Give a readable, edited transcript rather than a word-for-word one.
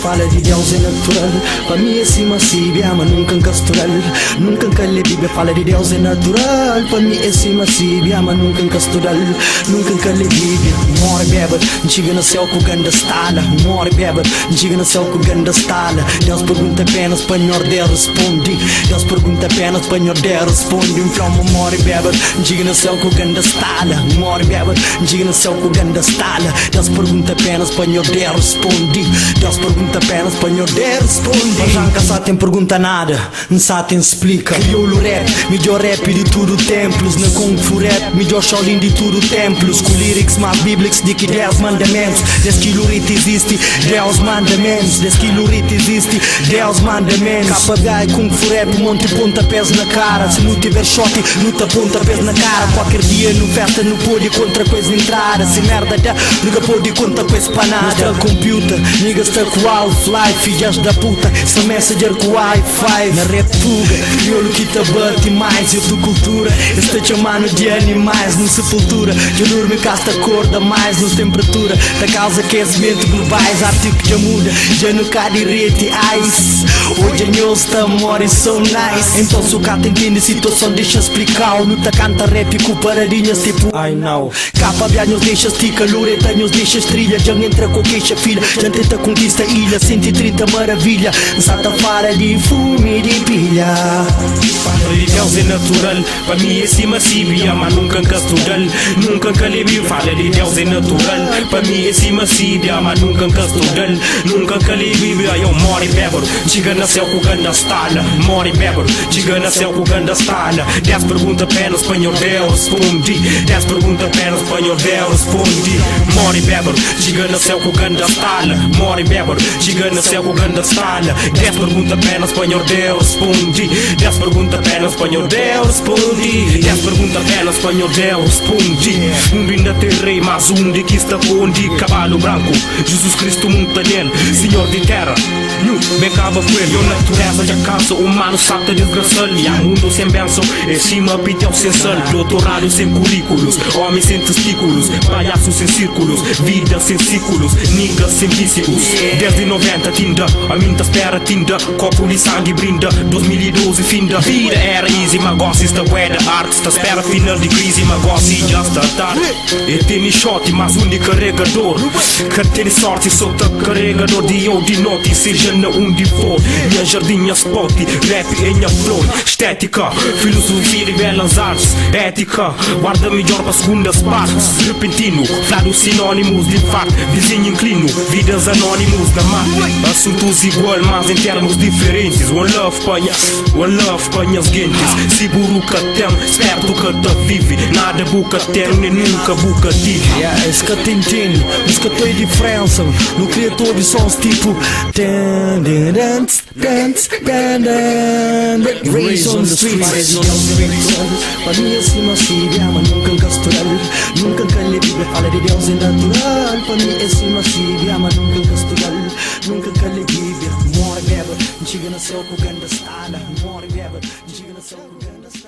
Fala de Deus é natural, para mim é cima se mas nunca castural. Nunca calhe Bíblia, fala de Deus é natural, para mim é cima se mas nunca castural. Nunca calhe Bíblia, more beba, chega no céu com ganda stala. More beba, chega no céu com ganda stala. Deus pergunta apenas para nós de responde. Deus pergunta apenas para nós de responde. Então more beba, chega no céu com ganda stala. More beba, chega no céu com ganda stala. Deus pergunta apenas para nós de responde. Deus pergunta apenas para nós de responde. Mas nunca Satem pergunta nada, Satem explica. Crioulo rap, melhor rap de tudo templos. Na Kung Fu rap, melhor Shaolin de tudo templos. Com lyrics mais bíblicos de que 10 mandamentos. Desde que Lurita existe, 10 mandamentos. Desde que Lurita existe, 10 mandamentos. Capa Kung Fu rap, monte pontapés na cara. Se não tiver shot, luta pontapés na cara. Qualquer dia no festa não pode contra coisa entrar. Se merda dá, nunca pode contra coisa para nada. Mostra computer, niggas tá com Half-Life. Filhas da puta, essa messenger com Wi-Fi. Na rap fuga, crioulo que te bate mais. Eu tô cultura, estou chamando de animais. No sepultura, eu durmo e casta corda mais. Nos temperatura, da causa aquecimento globais. Artigo já muda, já não cai direito ice. Hoje a news tá more so nice. Então se o cara entende a situação, deixa explicar. Não tá canta rap com paradinhas tipo I know. Capa nos deixa estica, lureta nos deixa trilha. Já entra com queixa filha, já tenta conquista ilha. 130 maravilha, Santa Fara de fume de pilha. Fala de Deus é natural, para mim é cima síbia, mas nunca castural. Nunca calibi, fala de Deus é natural, para mim é cima síbia, mas nunca castural. Nunca calibi, eu moro e bebo, chega na céu com ganda stala. Moro e bebo, chega na céu com ganda stala. 10 perguntas apenas, espanhol Deus responde. 10 perguntas apenas, espanhol Deus responde. Moro e bebo, chega na céu com ganda stala. Moro e bebo, chega na céu com ganda stala. 10 perguntas apenas, espanhol Deus responde. 10 perguntas apenas, espanhol Deus responde. 10 perguntas apenas, espanhol Deus responde. Um ainda tem rei, mas um de que está onde? Cavalo branco, Jesus Cristo monta nele, Senhor de terra. Bem acaba com ele, a natureza já cansa. Humano salta desgraçado, e há mundo sem bênção. Em cima pitel sem sal, doutorado sem currículos. Homem sem testículos, palhaço sem círculos. Vida sem círculos, niggas sem vícios. Desde 90 tinda, a minta espera tinda. Copo de sangue brinda, 2012 finda. Vida era easy, mas gosta esta weather art. Esta espera final de crise, mas gosta e já está tarde. E tem shot, mas único carregador. Que tem sorte, sou teu carregador. De ou de noite, seja na onde for. Minha jardinha spot, rap em minha flor. Estética, filosofia e belas artes. Ética, guarda melhor para segundas partes. Repentino, flado sinônimos de facto. Vizinho inclino, vidas anónimos da mar. Assuntos igual, mas em termos diferentes. One love para minhas gentes. Se buruca tem, esperto que te vive. Nada buca tem, nem nunca buca tive. Esse que te entende, isso que tem diferença. No criador de sons tipo Race on the streets. Para mim é cima síbia, mas nunca castural. Nunca calhe Bíblia, fala de Deus é natural. Para mim é cima síbia, mas nunca castural. Nunca calhe Bíblia, more beba, chega na céu com ganda stala. More beba, chega na céu com ganda stala.